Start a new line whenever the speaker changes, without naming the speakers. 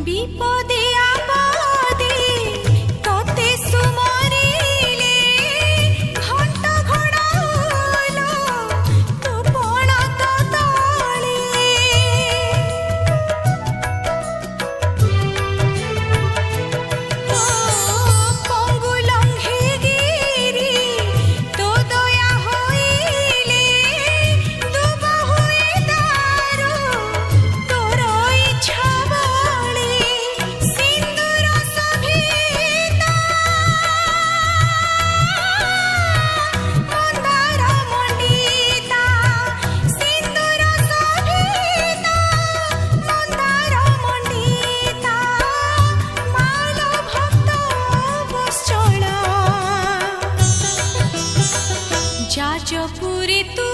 विपदे आपदे तोते सुमरिले घंट घोड़ालो तू पणा तो तले पंगु लंघे गिरी तो दया होइले दुब हुए दारू तोर इच्छा बले सिंदूर सभिता मंदार मंडिता सिंदूर सभिता मंदार मंडिता माल भक्त बश्चल जाजपुरी तू